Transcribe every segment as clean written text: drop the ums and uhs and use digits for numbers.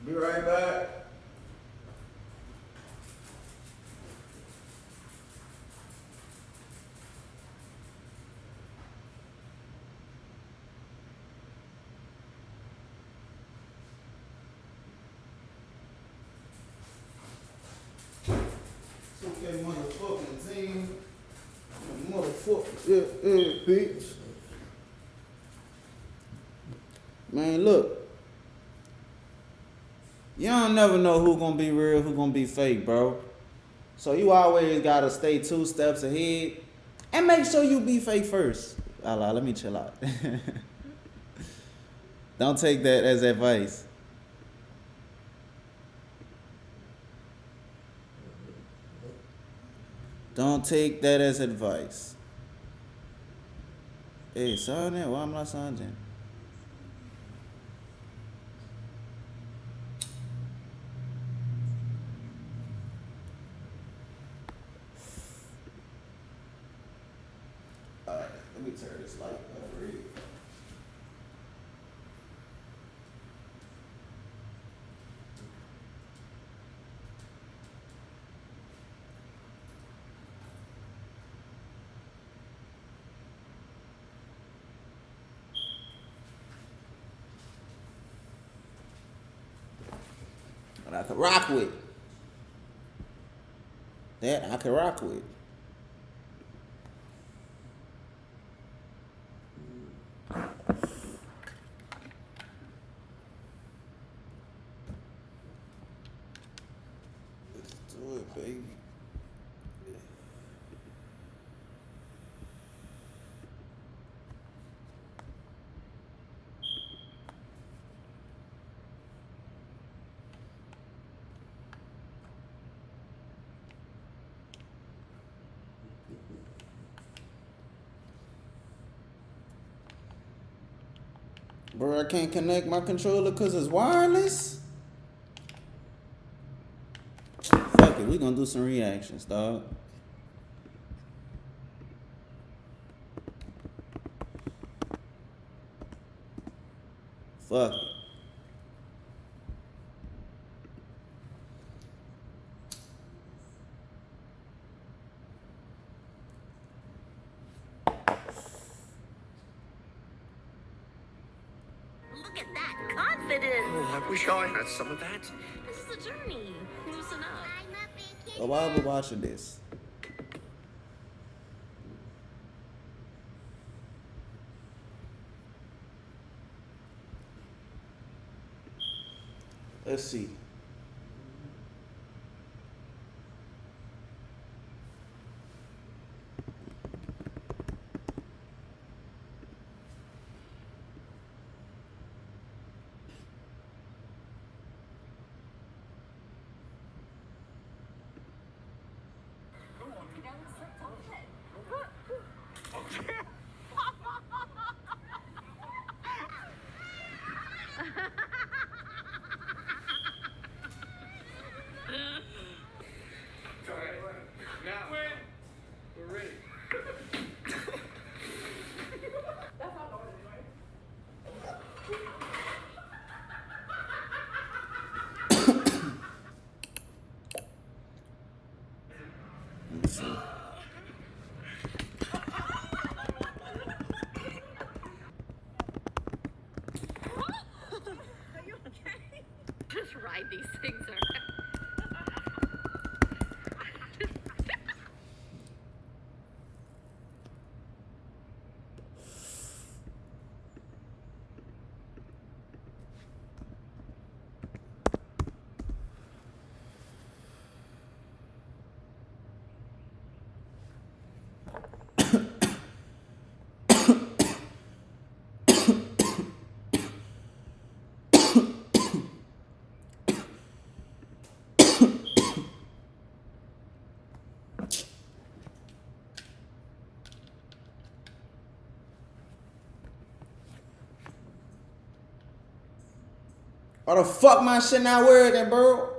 Be right back. It's okay, motherfucking team. Motherfucker, bitch. Man, look. You don't never know who gonna be real, who gonna be fake, bro. So you always gotta stay 2 steps ahead and make sure you be fake first. Allah, let me chill out. Don't take that as advice. Don't take that as advice. Hey, Sergeant, why am I Sergeant? Alright, let me turn this light up for you. But I could rock with. That I could rock with. Let's do it, baby. Bro, I can't connect my controller because it's wireless. Fuck it, we gonna do some reactions, dog. Fuck it. Look at that confidence. Oh, I wish I had some of that. This is a journey. Loosen up. Oh, why are we watching this? Let's see. Now, we're ready. Let me see. Are you okay? Just ride these things around. Why the fuck my shit not working, bro?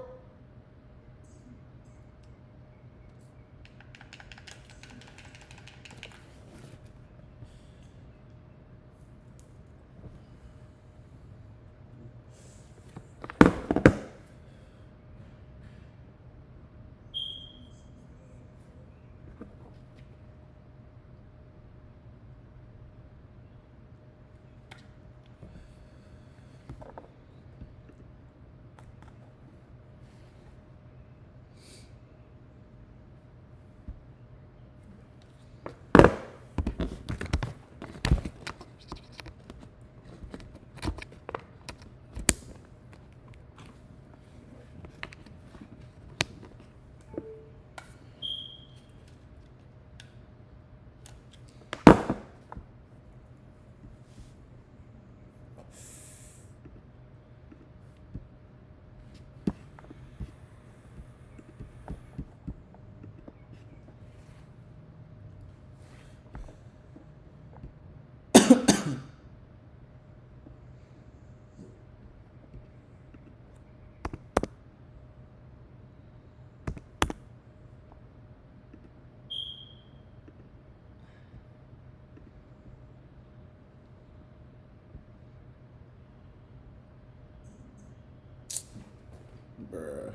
Bruh.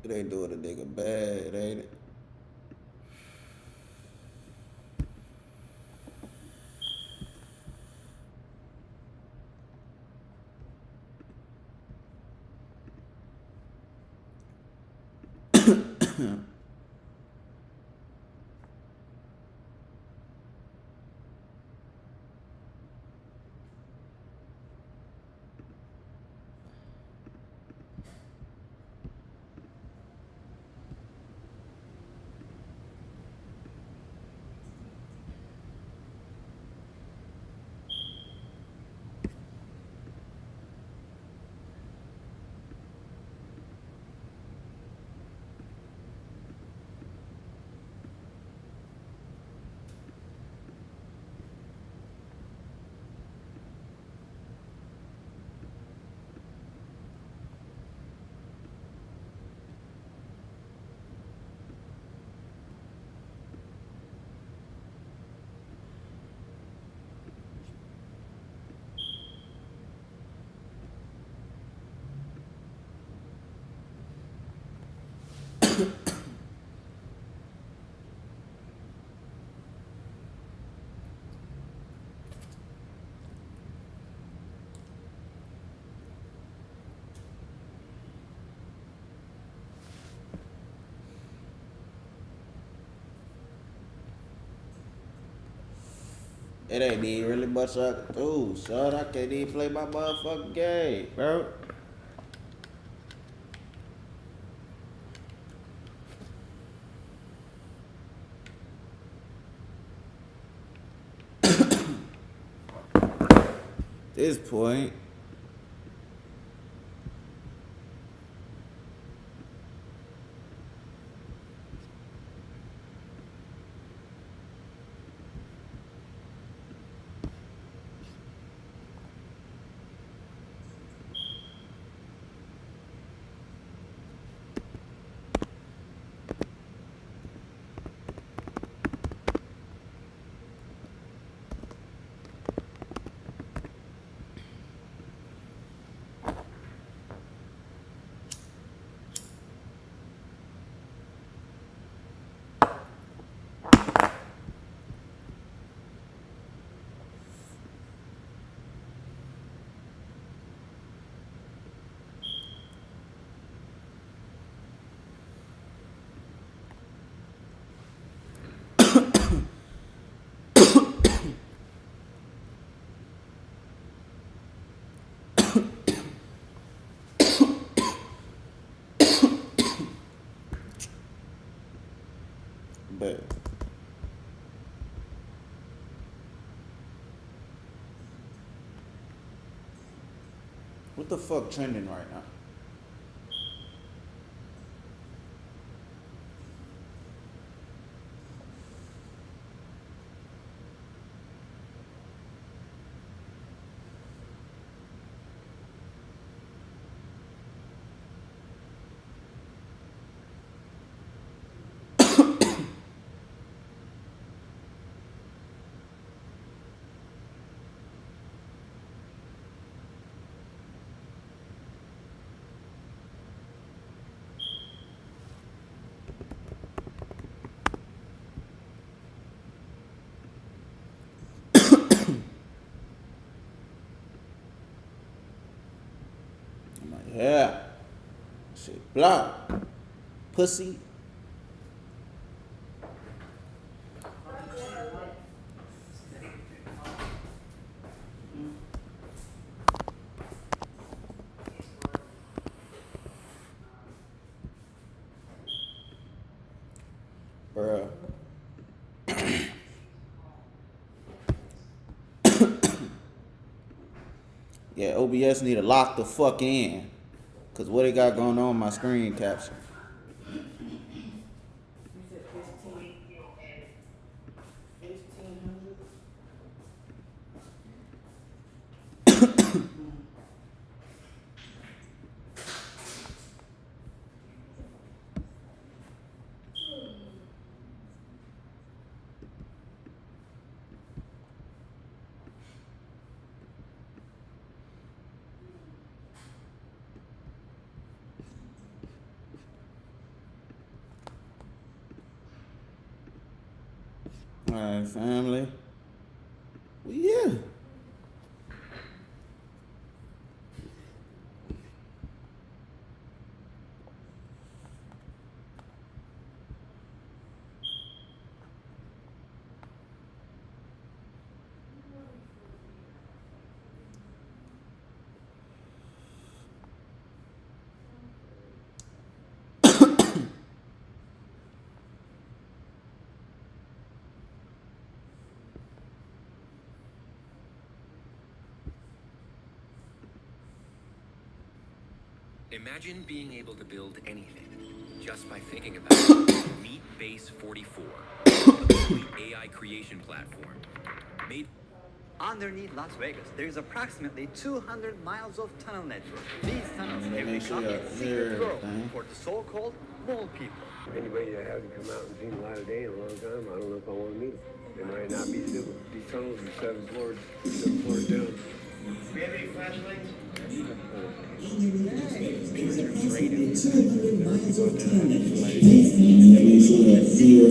It ain't doing a nigga bad, ain't it? It ain't even really much I can do, son. I can't even play my motherfucking game, bro. This point. But what the fuck trending right now? I'm like, yeah. Shit, blah. Pussy. Bruh. Yeah, OBS need to lock the fuck in. Cause what it got going on my screen capture. You said 1500. Alright, family. Well, yeah. Imagine being able to build anything just by thinking about it. Meet Base 44, a complete AI creation platform made. Underneath Las Vegas, there is approximately 200 miles of tunnel network. These tunnels have Make sure become you a secret hear world everything. for the so-called mole people. Anybody that hasn't come out and seen the light of day in a long time, I don't know if I want to meet them. They might not be civil. These tunnels are 7 floors down. Do we have any flashlights?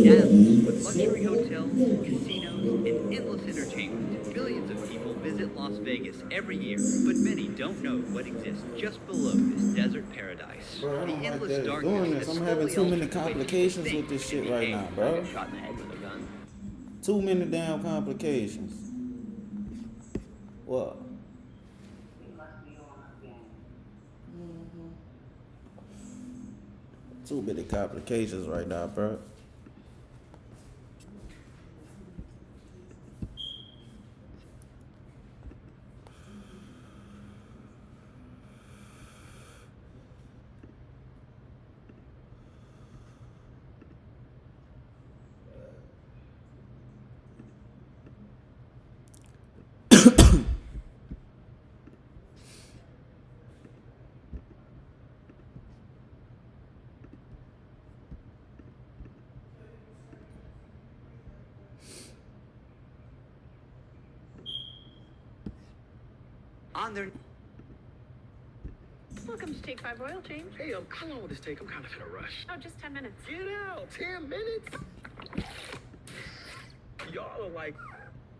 Dallas, with luxury hotels, casinos, and endless entertainment. Billions of people visit Las Vegas every year, but many don't know what exists just below this desert paradise. Bro, I The don't like endless that it's darkness doing this. has I'm having slowly too many altered the way people complications think with this and shit right behave. now, bro. Get shot in the head with a gun. 2 minute damn complications. What? He must be on again. 2 many complications right now, bro. Underneath. Welcome to Take 5 Oil Change. Hey, how long will this take? I'm kind of in a rush. Oh, just 10 minutes. Get out! 10 minutes? Y'all are like...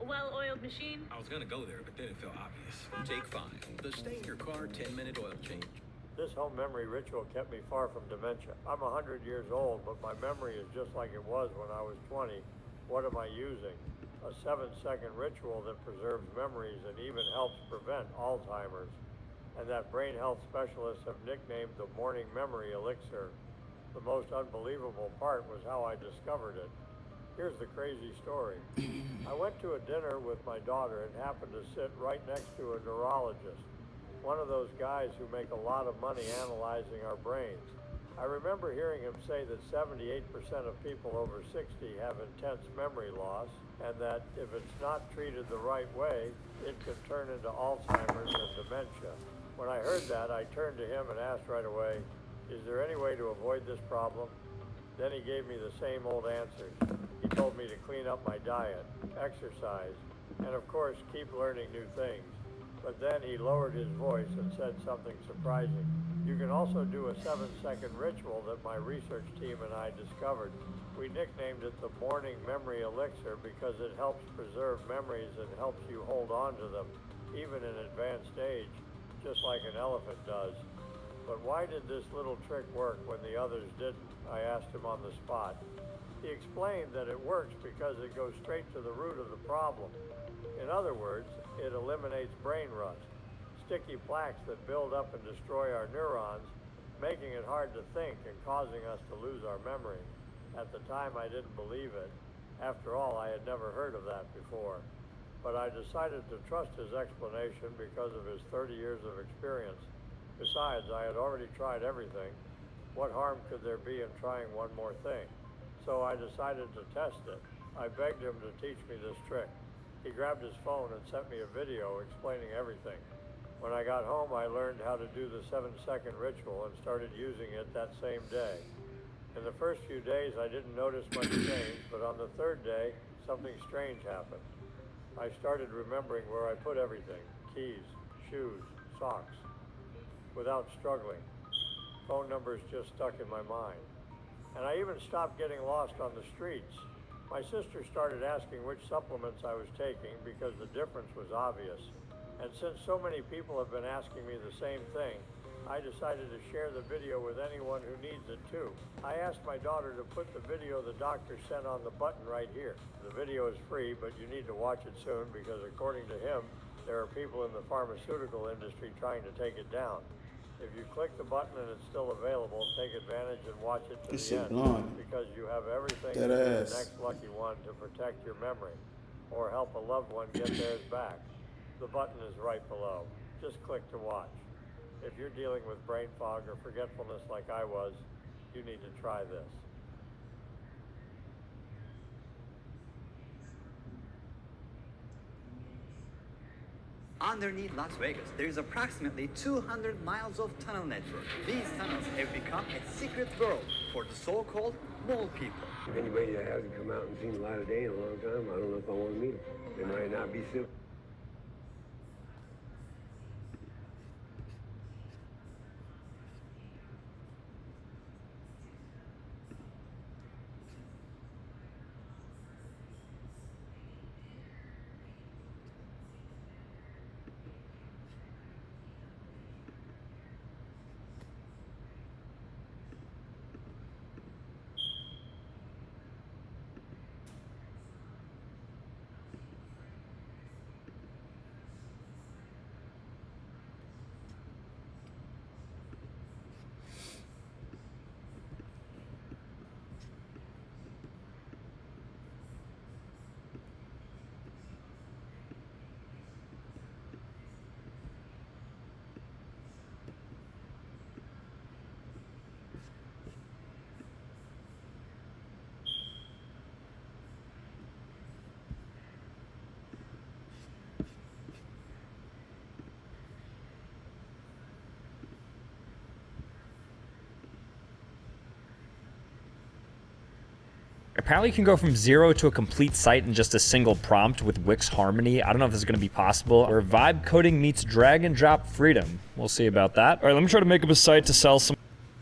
A well-oiled machine. I was gonna go there, but then it felt obvious. Take 5. The stay in your car 10-minute oil change. This home memory ritual kept me far from dementia. I'm 100 years old, but my memory is just like it was when I was 20. What am I using? A 7-second ritual that preserves memories and even helps prevent Alzheimer's. And that brain health specialists have nicknamed the morning memory elixir. The most unbelievable part was how I discovered it. Here's the crazy story. I went to a dinner with my daughter and happened to sit right next to a neurologist, one of those guys who make a lot of money analyzing our brains. I remember hearing him say that 78% of people over 60 have intense memory loss, and that if it's not treated the right way, it can turn into Alzheimer's and dementia. When I heard that, I turned to him and asked right away, is there any way to avoid this problem? Then he gave me the same old answers. He told me to clean up my diet, exercise, and of course keep learning new things. But then he lowered his voice and said something surprising. You can also do a 7-second ritual that my research team and I discovered. We nicknamed it the Morning Memory Elixir because it helps preserve memories and helps you hold on to them, even in advanced age, just like an elephant does. But why did this little trick work when the others didn't? I asked him on the spot. He explained that it works because it goes straight to the root of the problem. In other words, it eliminates brain rust, sticky plaques that build up and destroy our neurons, making it hard to think and causing us to lose our memory. At the time, I didn't believe it. After all, I had never heard of that before. But I decided to trust his explanation because of his 30 years of experience. Besides, I had already tried everything. What harm could there be in trying one more thing? So I decided to test it. I begged him to teach me this trick. He grabbed his phone and sent me a video explaining everything. When I got home, I learned how to do the 7-second ritual and started using it that same day. In the first few days, I didn't notice much change, but on the third day, something strange happened. I started remembering where I put everything, keys, shoes, socks, without struggling. Phone numbers just stuck in my mind. And I even stopped getting lost on the streets. My sister started asking which supplements I was taking because the difference was obvious. And since so many people have been asking me the same thing, I decided to share the video with anyone who needs it too. I asked my daughter to put the video the doctor sent on the button right here. The video is free, but you need to watch it soon because according to him, there are people in the pharmaceutical industry trying to take it down. If you click the button and it's still available, take advantage and watch it to This the shit end blowing. because you have everything That to be ass. the next lucky one to protect your memory or help a loved one get theirs back. The button is right below. Just click to watch. If you're dealing with brain fog or forgetfulness like I was, you need to try this. Underneath Las Vegas, there is approximately 200 miles of tunnel network. These tunnels have become a secret world for the so-called mole people. Anybody that hasn't come out and seen the light of day in a long time, I don't know if I want to meet them. They might not be civil. Apparently you can go from 0 to a complete site in just a single prompt with Wix Harmony. I don't know if this is going to be possible. Where vibe coding meets drag and drop freedom. We'll see about that. All right, let me try to make up a site to sell some.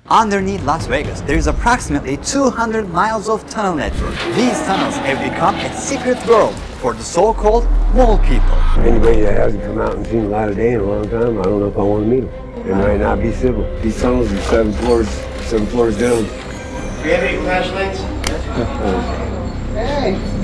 Underneath Las Vegas, there is approximately 200 miles of tunnel network. These tunnels have become a secret world for the so-called mole people. Anybody that hasn't come out and seen the light of day in a long time, I don't know if I want to meet them. They might not be civil. These tunnels are 7 floors down. Do you have any flashlights?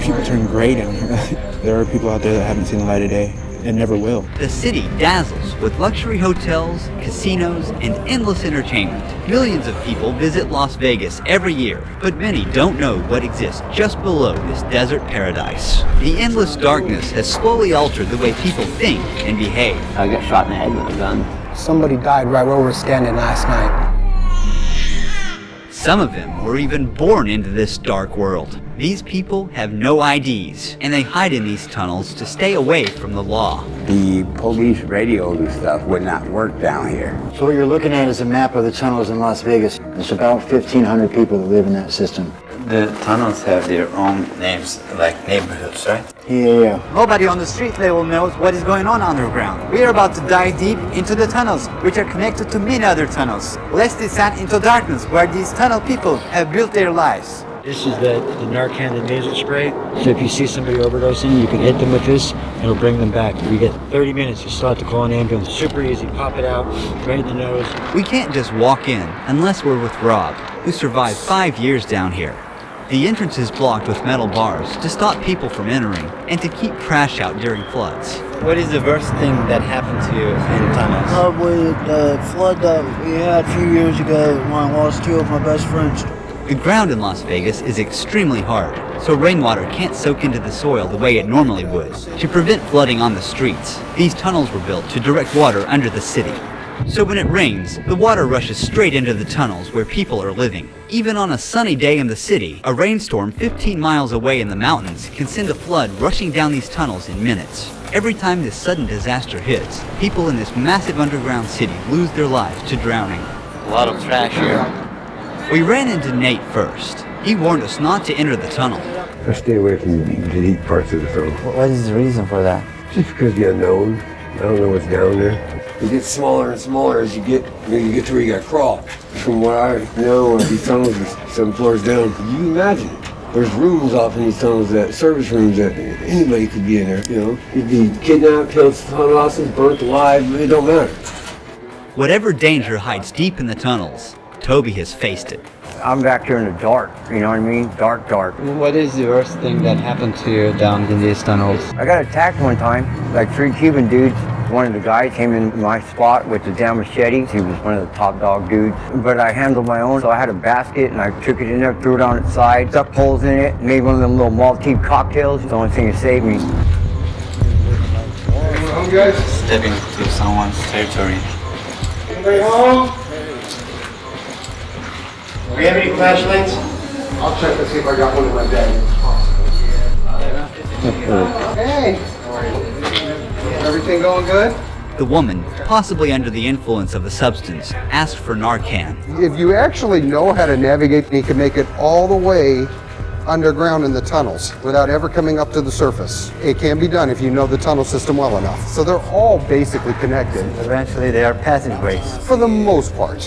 People turn gray down here. There are people out there that haven't seen the light of day and never will. The city dazzles with luxury hotels, casinos, and endless entertainment. Millions of people visit Las Vegas every year, but many don't know what exists just below this desert paradise. The endless darkness has slowly altered the way people think and behave. I got shot in the head with a gun. Somebody died right where we were standing last night. Some of them were even born into this dark world. These people have no IDs, and they hide in these tunnels to stay away from the law. The police radios and stuff would not work down here. So what you're looking at is a map of the tunnels in Las Vegas. There's about 1,500 people that live in that system. The tunnels have their own names, like neighborhoods, right? Yeah. Nobody on the street level knows what is going on underground. We are about to dive deep into the tunnels, which are connected to many other tunnels. Let's descend into darkness where these tunnel people have built their lives. This is the Narcan and nasal spray. So if you see somebody overdosing, you can hit them with this, and it'll bring them back. You get 30 minutes, you still have to call an ambulance. Super easy, pop it out, right in the nose. We can't just walk in unless we're with Rob, who survived 5 years down here. The entrance is blocked with metal bars to stop people from entering and to keep trash out during floods. What is the worst thing that happened to you in tunnels? Probably the flood that we had a few years ago when I lost 2 of my best friends. The ground in Las Vegas is extremely hard, so rainwater can't soak into the soil the way it normally would. To prevent flooding on the streets, these tunnels were built to direct water under the city. So when it rains, the water rushes straight into the tunnels where people are living. Even on a sunny day in the city, a rainstorm 15 miles away in the mountains can send a flood rushing down these tunnels in minutes. Every time this sudden disaster hits, people in this massive underground city lose their lives to drowning. A lot of trash here. We ran into Nate first. He warned us not to enter the tunnel. I stay away from the deep parts of the tunnel. What is the reason for that? Just because the unknown. I don't know what's down there. It gets smaller and smaller as you get to where you got to crawl. From what I know, these tunnels are 7 floors down. You imagine There's rooms off in these tunnels, that service rooms that anybody could be in there, you know. You'd be kidnapped, killed, hostage, burnt alive, it don't matter. Whatever danger hides deep in the tunnels, Toby has faced it. I'm back here in the dark, you know what I mean? Dark, dark. What is the worst thing that happened to you down in these tunnels? I got attacked one time, like 3 Cuban dudes. One of the guys came in my spot with the damn machete. He was one of the top dog dudes. But I handled my own, so I had a basket and I took it in there, threw it on its side, stuck holes in it, made one of them little Maltese cocktails. It's the only thing that saved me. Home, guys? Stepping into someone's territory. Anybody home? Do you have any flashlights? I'll check to see if I got one in my bag. Hey! Everything going good? The woman, possibly under the influence of a substance, asked for Narcan. If you actually know how to navigate, you can make it all the way underground in the tunnels without ever coming up to the surface. It can be done if you know the tunnel system well enough. So they're all basically connected. Eventually they are passageways. For the most part.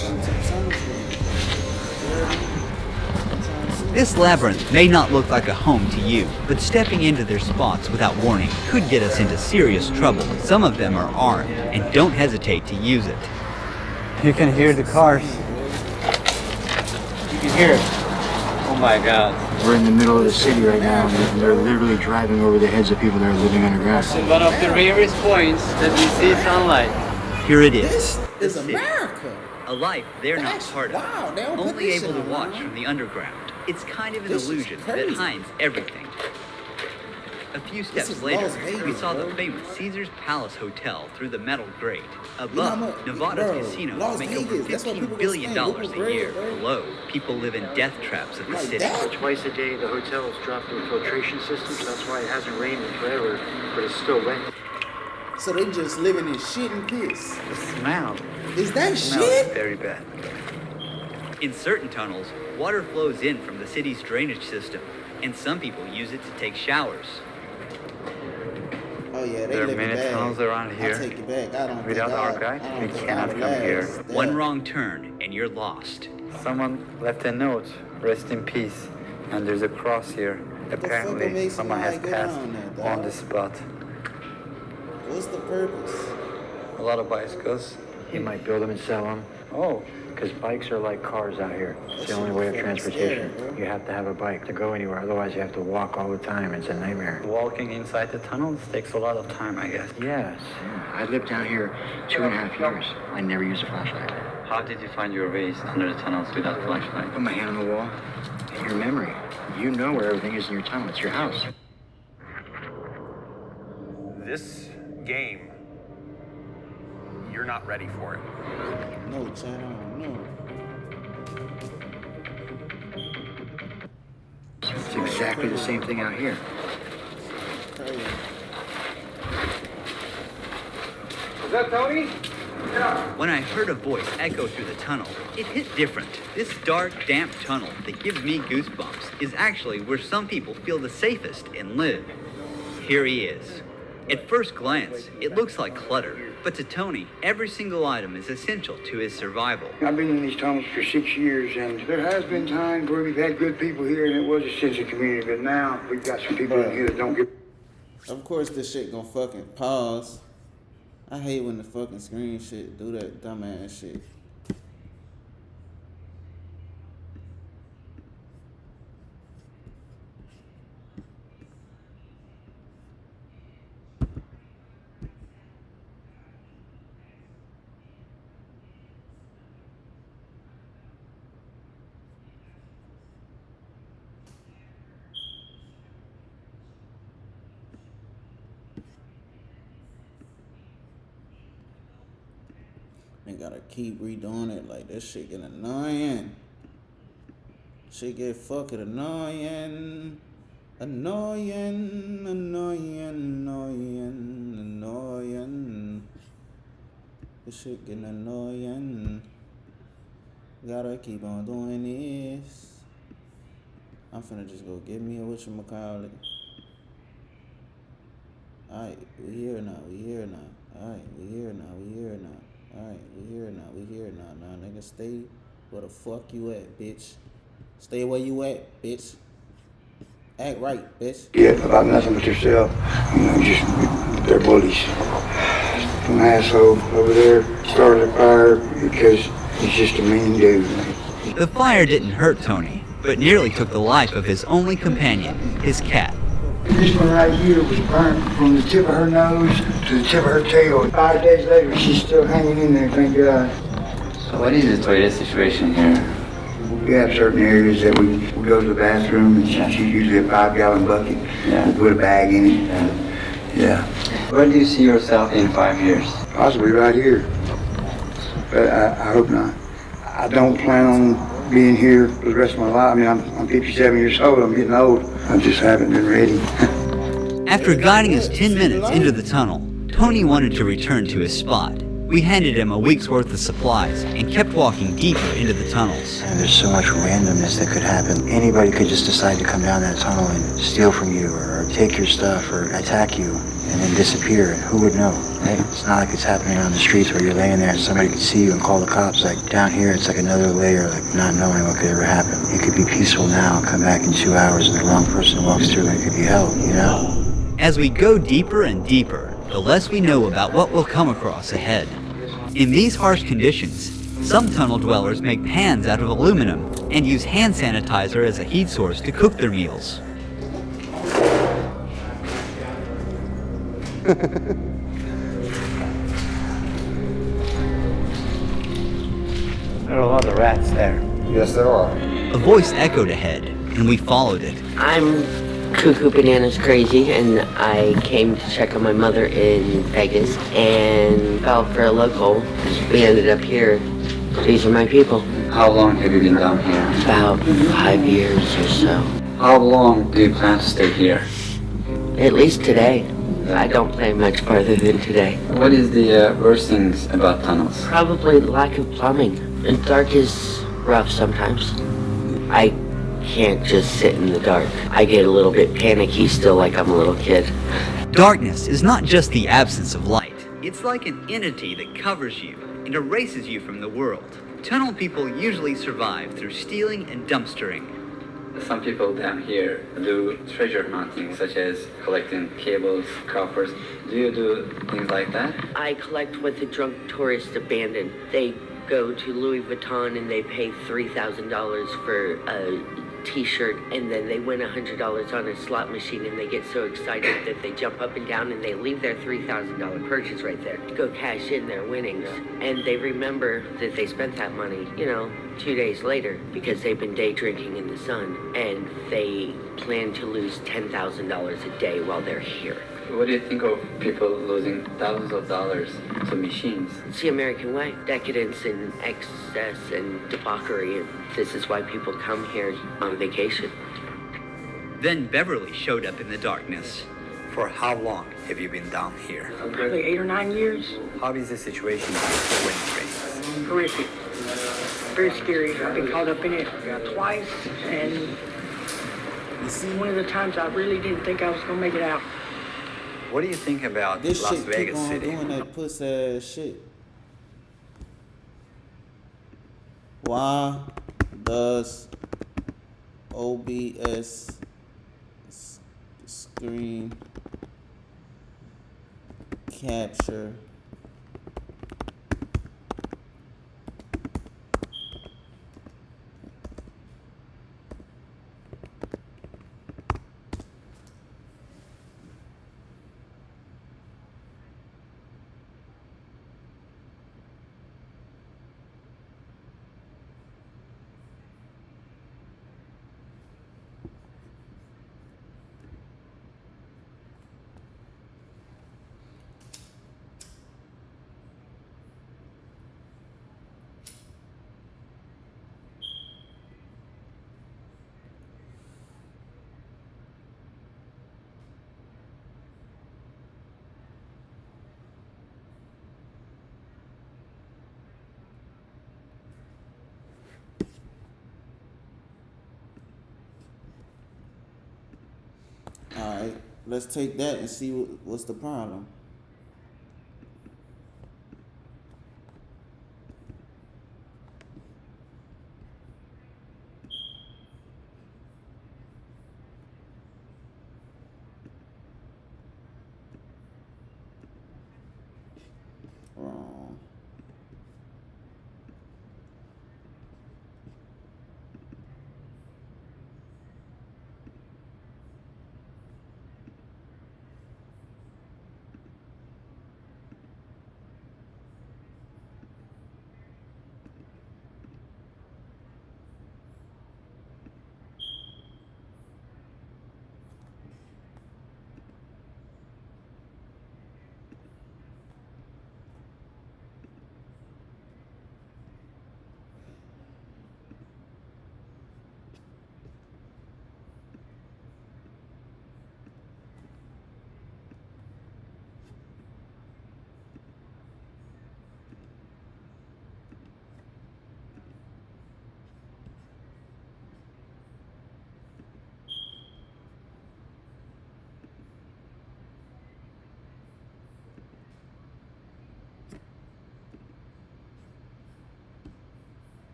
This labyrinth may not look like a home to you, but stepping into their spots without warning could get us into serious trouble. Some of them are armed and don't hesitate to use it. You can hear the cars. You can hear it. Oh my God. We're in the middle of the city right now, and they're literally driving over the heads of people that are living underground. It's one of the rarest points that we see sunlight. Here it is. This is America. A life they're not part of, Wow, they don't put only this able shit to watch online. from the underground. It's kind of an This is illusion that crazy. hides everything. A few steps is later, Las Vegas, we saw the bro. famous Caesar's Palace Hotel through the metal grate. You know Above, how much- Nevada's bro, casinos Las make Vegas, over that's what $15 people billion was saying, a Google year. Grade, bro. Below, people live in death traps of the Like city. that? Twice a day, the hotel has dropped their filtration systems. That's why it hasn't rained in forever, but it's still wet. So they just living in shit and piss. The smell. Is that Smells shit? very bad. In certain tunnels, water flows in from the city's drainage system, and some people use it to take showers. Oh yeah, they There are live many bad. tunnels around here. I take it back. I don't Without think our I- guide, I don't we think cannot I'll come last. here. That- One wrong turn, and you're lost. Someone left a note, rest in peace, and there's a cross here. the fuck Apparently, makes someone has somebody go passed down there, on dog? the spot. What's the purpose? A lot of bicycles. He might build them and sell them. Oh, Because bikes are like cars out here. It's the only way of transportation. You have to have a bike to go anywhere. Otherwise, you have to walk all the time. It's a nightmare. walking inside the tunnels takes a lot of time, I guess. Yes. I lived down here 2.5 years. I never used a flashlight. How did you find your ways under the tunnels without flashlight? Put my hand on the wall. And your memory. You know where everything is in your tunnel. It's your house. This game, you're not ready for it. No, Chad, I don't know. It's exactly the same thing out here. Crazy. Is that Tony? When I heard a voice echo through the tunnel, it hit different. This dark, damp tunnel that gives me goosebumps is actually where some people feel the safest and live. Here he is. At first glance, it looks like clutter, but to Tony, every single item is essential to his survival. I've been in these tunnels for 6 years, and there has been times where we've had good people here, and it was a sense of community. But now we've got some people in here that don't give. Of course, this shit gonna fucking pause. I hate when the fucking screen shit do that dumbass shit. They gotta keep redoing it. Like, this shit get annoying. Shit get fucking annoying. Annoying, annoying, annoying, annoying. This shit getting annoying. Gotta keep on doing this. I'm finna just go get me a whatchamacallit. Alright, we here now, we here now. Alright, we here now, we here now. Alright, we here now, we here now. Now, nigga, stay where the fuck you at, bitch. Stay where you at, bitch. Act right, bitch. Yeah, about nothing but yourself. You know, just, they're bullies. Some asshole over there started a fire because he's just a mean dude. The fire didn't hurt Tony, but nearly took the life of his only companion, his cat. This one right here was burnt from the tip of her nose to the tip of her tail. 5 days later, she's still hanging in there, thank God. So what is the toilet situation here? We have certain areas that we go to the bathroom, and she's usually a 5-gallon bucket. Yeah. We put a bag in it. Yeah. Where do you see yourself in 5 years? Possibly right here. But I hope not. I don't plan on being here for the rest of my life. I mean, I'm 57 years old. I'm getting old. I just haven't been ready. After guiding us 10 minutes into the tunnel, Tony wanted to return to his spot. We handed him a week's worth of supplies and kept walking deeper into the tunnels. And there's so much randomness that could happen. Anybody could just decide to come down that tunnel and steal from you or take your stuff or attack you and then disappear. And who would know, right? It's not like it's happening on the streets where you're laying there and somebody could see you and call the cops. Like down here, it's like another layer, like not knowing what could ever happen. It could be peaceful now, come back in 2 hours and the wrong person walks through and it could be hell, you know? As we go deeper and deeper, the less we know about what we'll come across ahead. In these harsh conditions, some tunnel dwellers make pans out of aluminum and use hand sanitizer as a heat source to cook their meals. There are a lot of rats there. Yes, there are. A voice echoed ahead, and we followed it. I'm Cuckoo Bananas Crazy, and I came to check on my mother in Vegas and fell for a local. We ended up here. These are my people. How long have you been down here? About 5 years or so. How long do you plan to stay here? At least today. I don't plan much farther than today. What is the worst things about tunnels? Probably lack of plumbing. And dark is rough sometimes. I can't just sit in the dark. I get a little bit panicky still, like I'm a little kid. Darkness is not just the absence of light. It's like an entity that covers you and erases you from the world. Tunnel people usually survive through stealing and dumpstering. Some people down here do treasure hunting, such as collecting cables, coppers. Do you do things like that? I collect what the drunk tourists abandon. They go to Louis Vuitton and they pay $3,000 for a t-shirt, and then they win $100 on a slot machine, and they get so excited that they jump up and down and they leave their $3,000 purchase right there to go cash in their winnings. And they remember that they spent that money, 2 days later, because they've been day drinking in the sun, and they plan to lose $10,000 a day while they're here. What do you think of people losing thousands of dollars to machines? It's the American way. Decadence and excess and debauchery, and this is why people come here on vacation. Then Beverly showed up in the darkness. For how long have you been down here? Probably 8 or 9 years. How is the situation when it rains? Horrific. Very scary. I've been caught up in it twice, and one of the times I really didn't think I was going to make it out. What do you think about This Las shit keep Vegas on City? doing that pussy ass shit. Why does OBS screen capture Alright, let's take that and see what's the problem.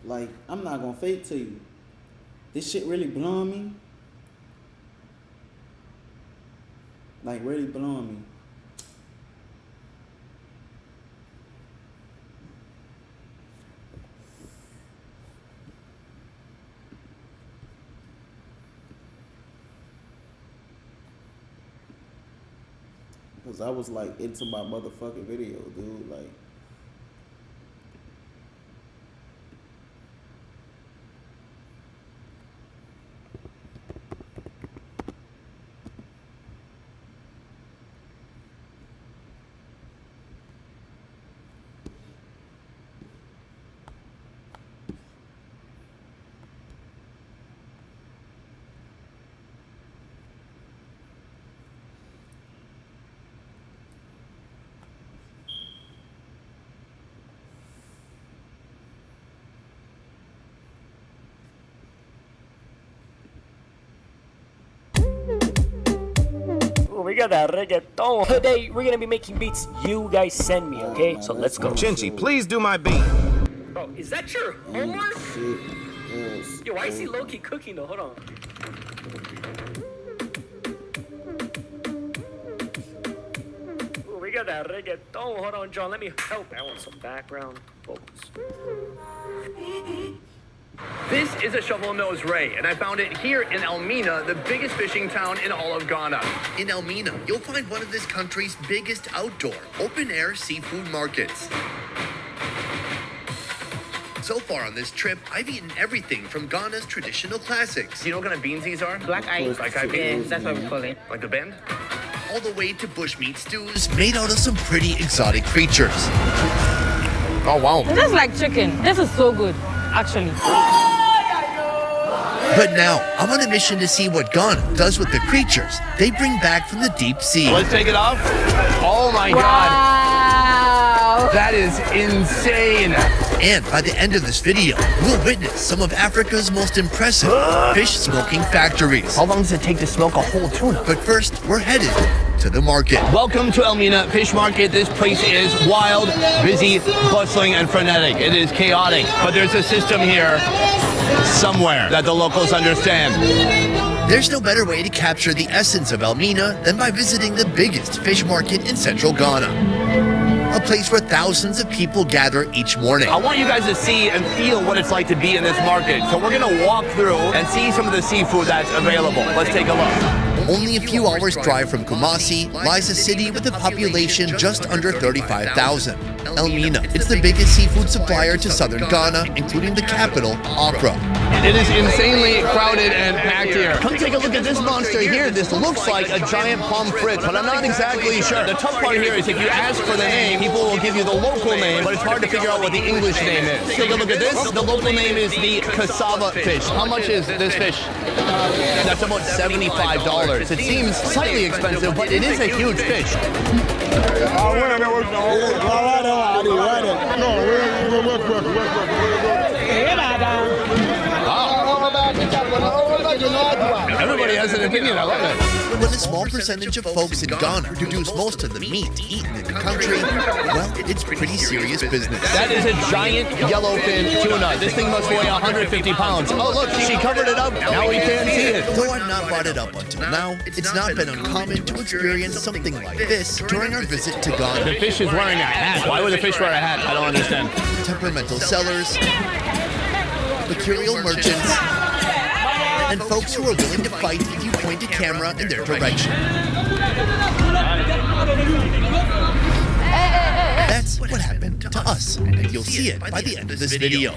Like, I'm not gonna fake to you. This shit really blowing me. Like, really blowing me. Cause I was like into my motherfucking video, dude. Like, We got that reggaeton. Today, we're gonna be making beats you guys send me, okay? So let's go. Chinchi, please do my beat. Bro, is that your homework? Yo, I see Loki cooking though. Hold on. Ooh, we got that reggaeton. Hold on, John. Let me help. I want some background vocals. This is a shovel-nosed ray, and I found it here in Elmina, the biggest fishing town in all of Ghana. In Elmina, you'll find one of this country's biggest outdoor, open-air seafood markets. So far on this trip, I've eaten everything from Ghana's traditional classics. Do you know what kind of beans these are? Black ice. Black eye Yeah, beans? that's what we call it. Like the bend? All the way to bushmeat stews made out of some pretty exotic creatures. Oh, wow. It tastes like chicken. This is so good, actually. But now, I'm on a mission to see what Ghana does with the creatures they bring back from the deep sea. Let's take it off. Oh my Wow. God. That is insane. And by the end of this video, we'll witness some of Africa's most impressive fish smoking factories. How long does it take to smoke a whole tuna? But first, we're headed to the market. Welcome to Elmina Fish Market. This place is wild, busy, bustling, and frenetic. It is chaotic, but there's a system here somewhere that the locals understand. There's no better way to capture the essence of Elmina than by visiting the biggest fish market in central Ghana. A place where thousands of people gather each morning. I want you guys to see and feel what it's like to be in this market. So we're gonna walk through and see some of the seafood that's available. Let's take a look. Only a few hours drive from Kumasi lies a city with a population just under 35,000. Elmina. It's the biggest seafood supplier to southern Ghana, including the capital, Accra. It is insanely crowded and packed here. Come take a look at this monster here. This looks like a giant pomfret, but I'm not exactly sure. The tough part here is if you ask for the name, people will give you the local name, but it's hard to figure out what the English name is. Take a look at this. The local name is the cassava fish. How much is this fish? That's about $75. It seems slightly expensive, but it is a huge fish. Everybody has an opinion. I love it. When a small percentage of folks in Ghana produce most of the meat eaten in the country, well, it's pretty serious business. That is a giant yellowfin tuna. This thing must weigh 150 pounds. Oh, look, she covered it up. Now we can't see it. Though I've not brought it up until now, it's not been uncommon to experience something like this during our visit to Ghana. The fish is wearing a hat. Why would the fish wear a hat? I don't understand. Temperamental sellers, material merchants, and folks who are willing to fight if you point a camera in their direction. That's what happened to us, and you'll see it by the end of this video.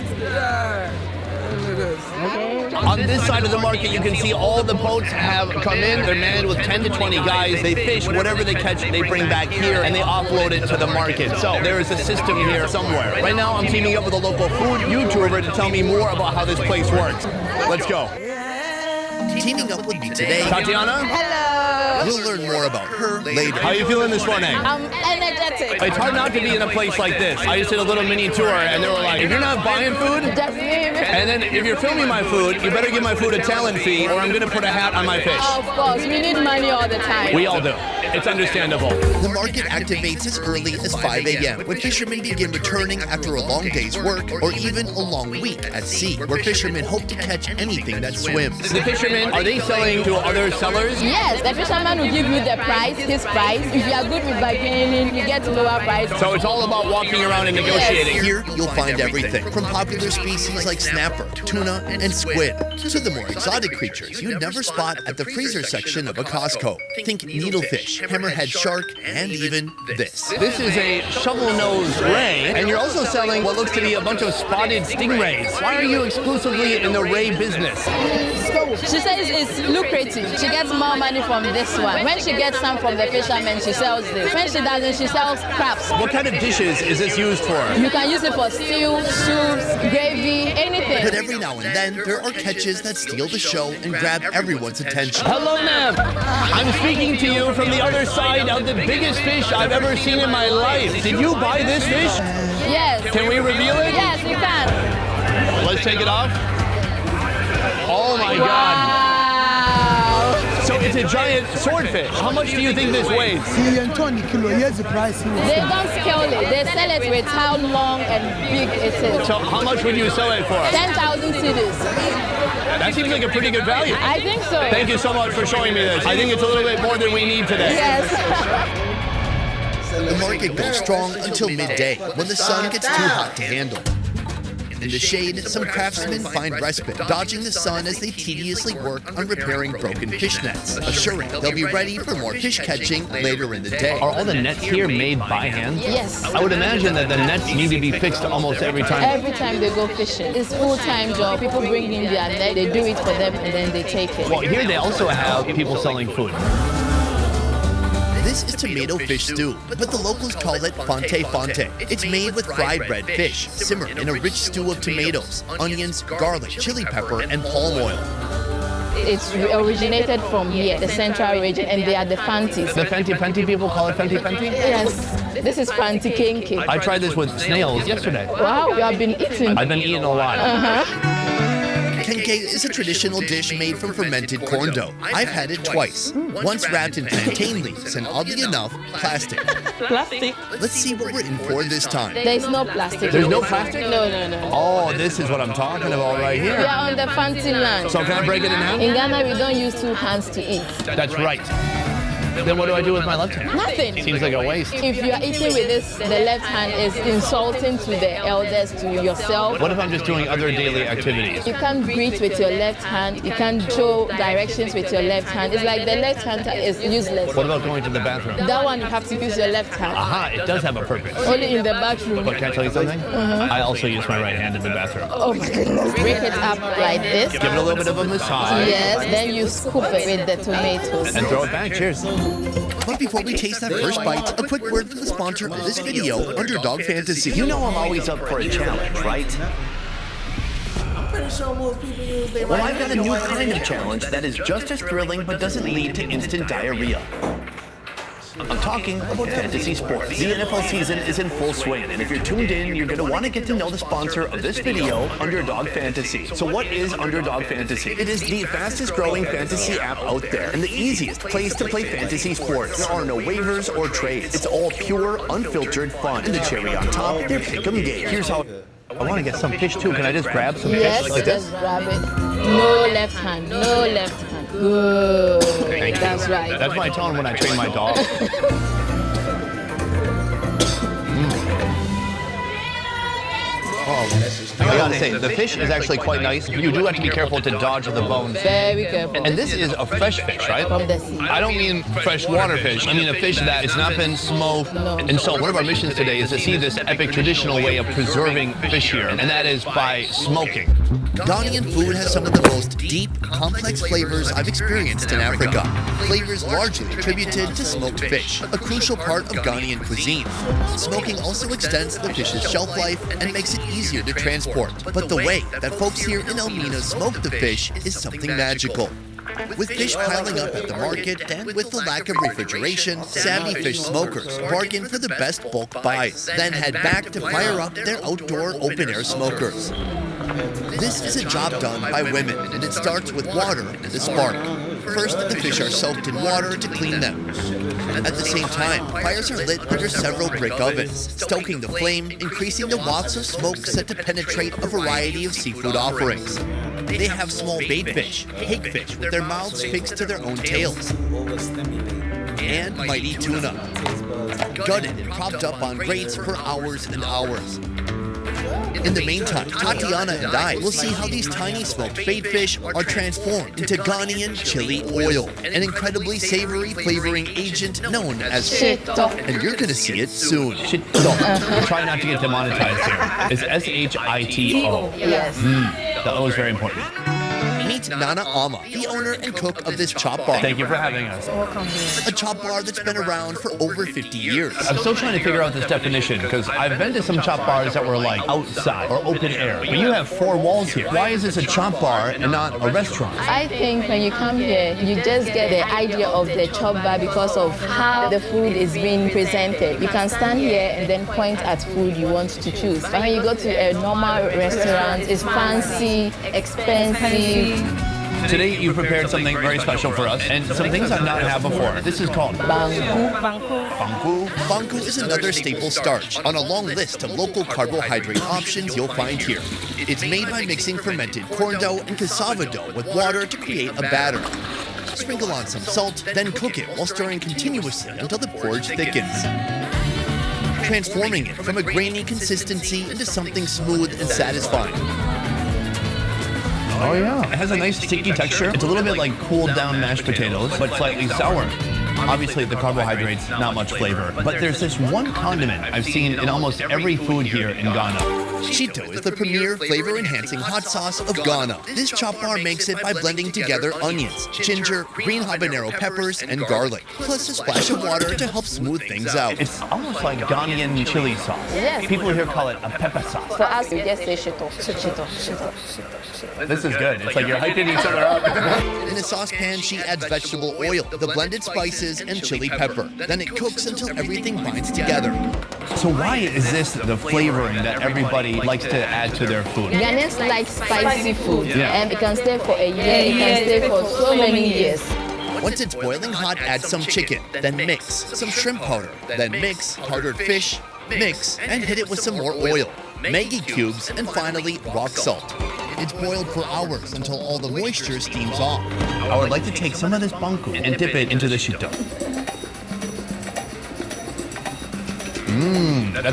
On this side of the market, you can see all the boats have come in. They're manned with 10 to 20 guys. They fish whatever they catch, they bring back here, and they offload it to the market. So there is a system here somewhere. Right now, I'm teaming up with a local food YouTuber to tell me more about how this place works. Let's go. Teaming up with me today, Tatiana? Hello. We'll learn more about her later. How are you feeling this morning? I'm energetic. It's hard not to be in a place like this. I just did a little mini tour, and they were like, if you're not buying food, and then if you're filming my food, you better give my food a talent fee, or I'm going to put a hat on my fish. Of course, we need money all the time. We all do. It's understandable. The market activates as early as 5 a.m., when fishermen begin returning after a long day's work or even a long week at sea, where fishermen hope to catch anything that swims. The fishermen, are they selling to other sellers? Yes, the fisherman will give you the price, his price. If you are good with bargaining, you get lower price. So it's all about walking around and negotiating. Here, you'll find everything, from popular species like snapper, tuna, and squid, to the more exotic creatures you'd never spot at the freezer section of a Costco. Think needlefish, hammerhead shark, and even this. This is a shovel-nosed ray, and you're also selling what looks to be a bunch of spotted stingrays. Why are you exclusively in the ray business? She says it's lucrative. She gets more money from this one. When she gets some from the fishermen, she sells this. When she doesn't, she sells crabs. What kind of dishes is this used for? You can use it for stew, soups, gravy, anything. But every now and then, there are catches that steal the show and grab everyone's attention. Hello, ma'am. I'm speaking to you from the other side of the biggest fish I've ever seen in my life. Did you buy this fish? Yes. Can we reveal it? Yes, you can. Let's take it off. Oh my God. So it's a giant swordfish. How much do you think this weighs? They don't scale it. They sell it with how long and big it is. So how much would you sell it for? 10,000 cedis. That seems like a pretty good value. I think so. Thank you so much for showing me this. I think it's a little bit more than we need today. Yes. The market goes strong until midday, when the sun gets too hot to handle. In the shade, some craftsmen find respite, dodging the sun as they tediously work on repairing broken fish nets, assuring they'll be ready for more fish catching later in the day. Are all the nets here made by hand? Yes. I would imagine that the nets need to be fixed almost every time. Every time they go fishing. It's full-time job. People bring in their net, they do it for them, and then they take it. Well, here they also have people selling food. This is tomato fish stew, but the locals call it fonte fonte. It's made with fried red fish, simmered in a rich stew of tomatoes, onions, garlic, chili pepper, and palm oil. It's originated from here, the central region, and they are the Fantis. The Fenty people call it Fenty? Yes. This is Fanti Kenke. I tried this with snails yesterday. Wow, you have been eating. I've been eating a lot. Kenke is a traditional dish made from fermented corn dough. I've had it twice. Once wrapped in plantain leaves and, oddly enough, plastic. Plastic? Let's see what we're in for this time. There's no plastic. There's no plastic? No. Oh, this is what I'm talking about right here. We are on the Fanti land. So can I break it in half? In Ghana, we don't use 2 hands to eat. That's right. Then what do I do with my left hand? Nothing. Seems like a waste. If you are eating with this, the left hand is insulting to the elders, to yourself. What if I'm just doing other daily activities? You can't greet with your left hand. You can't show directions with your left hand. It's like the left hand is useless. What about going to the bathroom? That one you have to use your left hand. Aha, it does have a purpose. Only in the bathroom. But can I tell you something? I also use my right hand in the bathroom. Oh my goodness. Break it up like this. Give it a little bit of a massage. Yes, then you scoop it with the tomatoes. And throw it back. Cheers. But before we taste that first bite, a quick word from the sponsor of this video, Underdog Fantasy. You know I'm always up for a challenge, right? I'm pretty sure most people use their Well, right I've got a hand. new kind of challenge that is just as thrilling but doesn't lead to instant diarrhea. I'm talking about fantasy sports. The NFL season is in full swing, and if you're tuned in, you're going to want to get to know the sponsor of this video, Underdog Fantasy. So what is Underdog Fantasy? It is the fastest growing fantasy app out there, and the easiest place to play fantasy sports. There are no waivers or trades. It's all pure, unfiltered fun. And the cherry on top, their pick'em game. Here's how... I want to get some fish too. Can I just grab some Yes, fish like this? just grab it. No left hand. No left hand. Good. Thank you. That's right. That's my tone when I train my dog. I gotta say, the fish is actually quite nice. You do have to be careful to dodge the bones. Very careful. And this is a fresh fish, right? From the sea. I don't mean freshwater fish. I mean a fish that has not been smoked. No. And so one of our missions today is to see this epic traditional way of preserving fish here, and that is by smoking. Ghanaian food has some of the most deep, complex flavors I've experienced in Africa. Flavors largely attributed to smoked fish, a crucial part of Ghanaian cuisine. Smoking also extends the fish's shelf life and makes it easier to transport. But the way that folks here in Elmina smoke the fish is something magical. With fish piling up at the market and with the lack of refrigeration, savvy fish smokers bargain for the best bulk buys, then head back to fire up their outdoor open-air smokers. This is a job done by women, and it starts with water and a spark. First, the fish are soaked in water to clean them. At the same time, fires are lit under several brick ovens, stoking the flame, increasing the wafts of smoke set to penetrate a variety of seafood offerings. They have small bait fish, hakefish with their mouths fixed to their own tails, and mighty tuna, gutted and propped up on grates for hours and hours. In the meantime, Tatiana and I will see how these tiny smoked bait fish are transformed into Ghanaian chili oil, an incredibly savory flavoring agent known as shito. And you're going to see it soon. Shito. Try not to get demonetized here. It's S-H-I-T-O. Yes. The O is very important. Meet Nana Ama, the owner and cook of this chop bar. Thank you for having us. A chop bar that's been around for over 50 years. I'm still trying to figure out this definition because I've been to some chop bars that were like outside or open air, but you have 4 walls here. Why is this a chop bar and not a restaurant? I think when you come here, you just get the idea of the chop bar because of how the food is being presented. You can stand here and then point at food you want to choose. But when you go to a normal restaurant, it's fancy, expensive. Today you prepared something very special for us and some things I've not had before. This is called Banku. Banku is another staple starch on a long list of local carbohydrate options you'll find here. It's made by mixing fermented corn dough and cassava dough with water to create a batter. Sprinkle on some salt, then cook it while stirring continuously until the porridge thickens, transforming it from a grainy consistency into something smooth and satisfying. Oh yeah. It has a nice sticky texture. It's a little bit like cooled down mashed potatoes, but slightly sour. Obviously the carbohydrates, not much flavor. But there's this one condiment I've seen in almost every food here in Ghana. Shito is the premier flavor-enhancing hot sauce of Ghana. This chop bar makes it by blending together onions, ginger, green habanero peppers, and garlic, plus a splash of water to help smooth things out. It's almost like Ghanaian chili sauce. Yes. People here call it a pepper sauce. For us, we just say shito. This is good. It's like you're hyping each other up. In a saucepan, she adds vegetable oil, the blended spices, and chili pepper. Then it cooks until everything binds together. So why is this the flavoring that everybody likes to add to their food? Ghanaians like spicy food, Yeah. and it can stay for a year, it can stay for so many years. Once it's boiling hot, add some chicken, then mix some shrimp powder, then mix powdered fish, mix, and hit it with some more oil, Maggi cubes, and finally rock salt. It's boiled for hours until all the moisture steams off. I would like to take some of this banku and dip it into the shito. That's